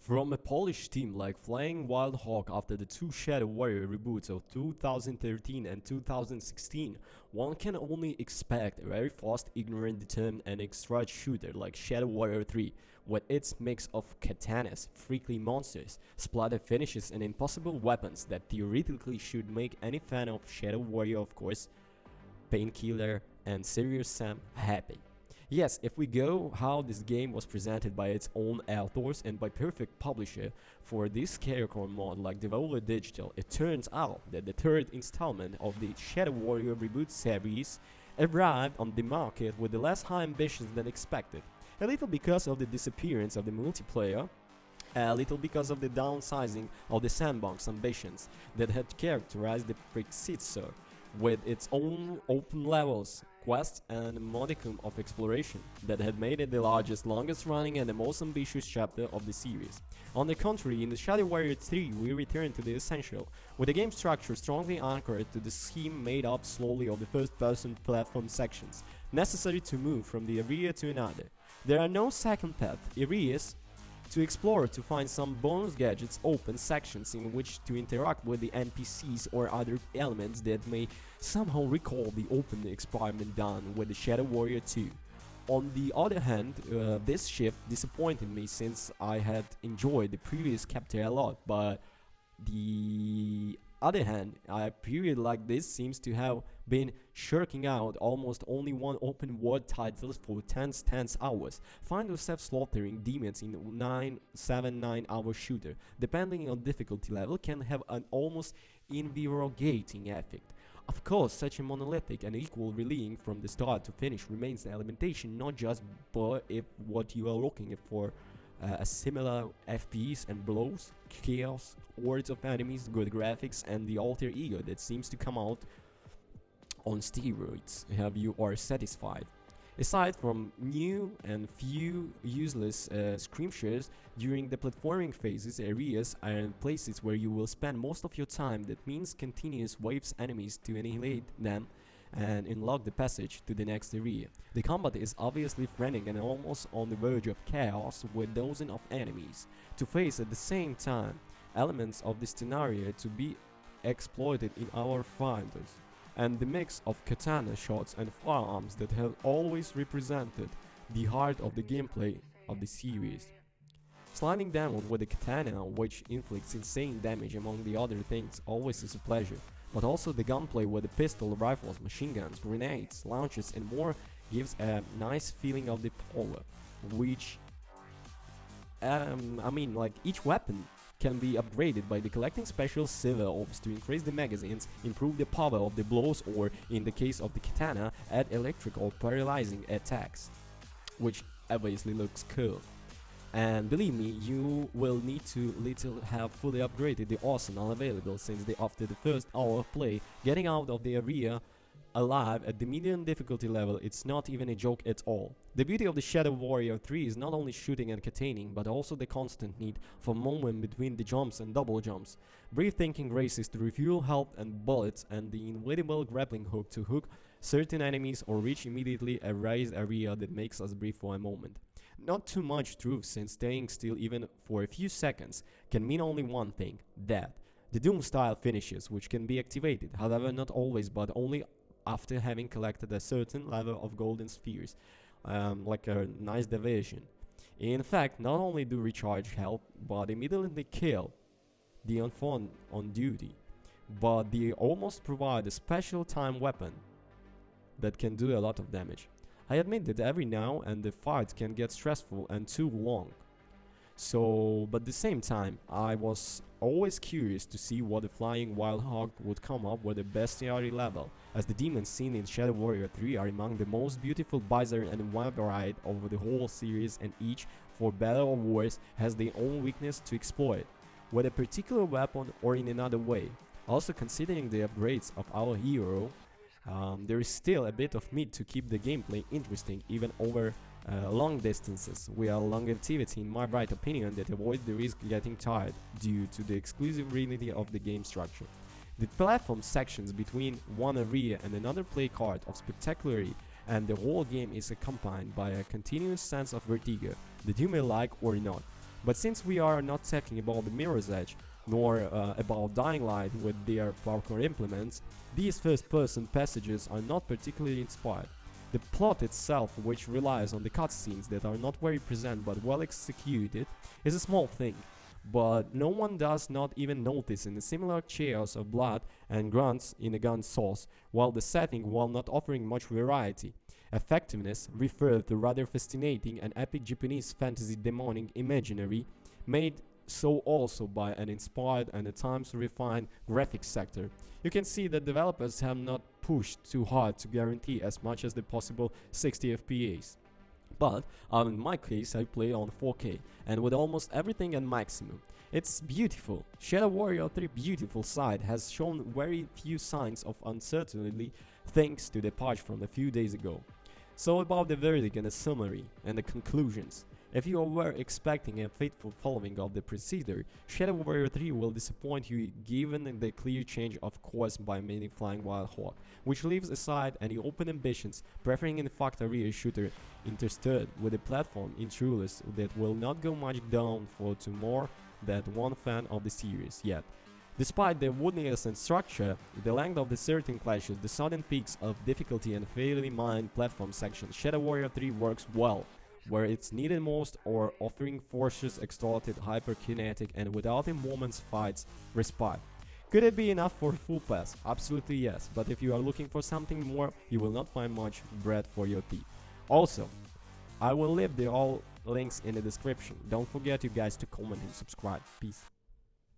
From a Polish team like Flying Wild Hawk after the two Shadow Warrior reboots of 2013 and 2016, one can only expect a very fast, ignorant, determined and extra shooter like Shadow Warrior 3, with its mix of katanas, freaky monsters, splatter finishes and impossible weapons that theoretically should make any fan of Shadow Warrior, of course, Painkiller and Serious Sam happy. Yes, if we go how this game was presented by its own authors and by perfect publisher for this character mod like Devolver Digital, it turns out that the third installment of the Shadow Warrior reboot series arrived on the market with less high ambitions than expected. A little because of the disappearance of the multiplayer, a little because of the downsizing of the sandbox ambitions that had characterized the predecessor, with its own open levels, quests, and a modicum of exploration that had made it the largest, longest running, and the most ambitious chapter of the series. On the contrary, in the Shadow Warrior 3, we return to the essential, with the game structure strongly anchored to the scheme made up slowly of the first-person platform sections, necessary to move from the area to another. There are no second path areas to explore to find some bonus gadgets, open sections in which to interact with the NPCs or other elements that may somehow recall the open experiment done with the Shadow Warrior 2. On the other hand, this shift disappointed me since I had enjoyed the previous chapter a lot, but the other hand, a period like this seems to have been shirking out almost only one open world title for tense hours. Find yourself slaughtering demons in 9 hour shooter, depending on difficulty level, can have an almost invigorating effect. Of course, such a monolithic and equal relying from the start to finish remains the limitation, not just but if what you are looking for a similar FPS and blows, chaos, hordes of enemies, good graphics, and the alter ego that seems to come out on steroids. Have you are satisfied? Aside from new and few useless skirmishes during the platforming phases, areas and places where you will spend most of your time, that means continuous waves enemies to annihilate them and unlock the passage to the next area. The combat is obviously frantic and almost on the verge of chaos, with dozens of enemies to face at the same time, elements of the scenario to be exploited in our fighters, and the mix of katana shots and firearms that have always represented the heart of the gameplay of the series. Sliding down with the katana, which inflicts insane damage among the other things, always is a pleasure, but also the gunplay with the pistol, rifles, machine guns, grenades, launchers and more gives a nice feeling of the power, which each weapon can be upgraded by the collecting special silver orbs to increase the magazines, improve the power of the blows, or in the case of the katana, add electric or paralyzing attacks, which obviously looks cool. And believe me, you will need to little have fully upgraded the arsenal available, since after the first hour of play, getting out of the area alive at the medium difficulty level, it's not even a joke at all. The beauty of the Shadow Warrior 3 is not only shooting and containing, but also the constant need for movement between the jumps and double jumps, breathtaking races to refuel health and bullets, and the inevitable grappling hook to hook certain enemies or reach immediately a raised area that makes us breathe for a moment. Not too much truth, since staying still even for a few seconds can mean only one thing, death. The Doom style finishes, which can be activated, however not always but only after having collected a certain level of golden spheres, like a nice division. In fact, not only do recharge health, but immediately kill the unfun on duty, but they almost provide a special time weapon that can do a lot of damage. I admit that every now and the fight can get stressful and too long. But at the same time, I was always curious to see what the Flying Wild Hog would come up with a bestiality level, as the demons seen in Shadow Warrior 3 are among the most beautiful, bizarre and varied over the whole series, and each, for better or worse, has their own weakness to exploit, with a particular weapon or in another way. Also, considering the upgrades of our hero, there is still a bit of meat to keep the gameplay interesting even over long distances, with a longevity in my bright opinion that avoids the risk getting tired due to the exclusivity of the game structure. The platform sections between one area and another play card of spectacularity, and the whole game is accompanied by a continuous sense of vertigo that you may like or not. But since we are not talking about the Mirror's Edge, nor about Dying Light with their parkour implements, these first-person passages are not particularly inspired. The plot itself, which relies on the cutscenes that are not very present but well executed, is a small thing, but no one does not even notice in the similar chaos of blood and grunts in a gun sauce, while the setting, while not offering much variety, effectiveness referred to rather fascinating and epic Japanese fantasy demonic imaginary, made so also by an inspired and at times refined graphics sector. You can see that developers have not pushed too hard to guarantee as much as the possible 60 FPS. But in my case, I play on 4K and with almost everything at maximum. It's beautiful. Shadow Warrior 3 beautiful side has shown very few signs of uncertainty thanks to the patch from a few days ago. So about the verdict and the summary and the conclusions. If you were expecting a faithful following of the procedure, Shadow Warrior 3 will disappoint you given the clear change of course by making Flying Wild Hog, which leaves aside any open ambitions, preferring in fact a real shooter interspersed with a platform intruders that will not go much down for to more than one fan of the series yet. Despite the woodiness and structure, the length of the certain clashes, the sudden peaks of difficulty and fairly mined platform sections, Shadow Warrior 3 works well where it's needed most, or offering forces exalted, hyperkinetic and without in moments fights respite. Could it be enough for full pass? Absolutely yes, but if you are looking for something more, you will not find much bread for your teeth. Also, I will leave all links in the description. Don't forget you guys to comment and subscribe. Peace.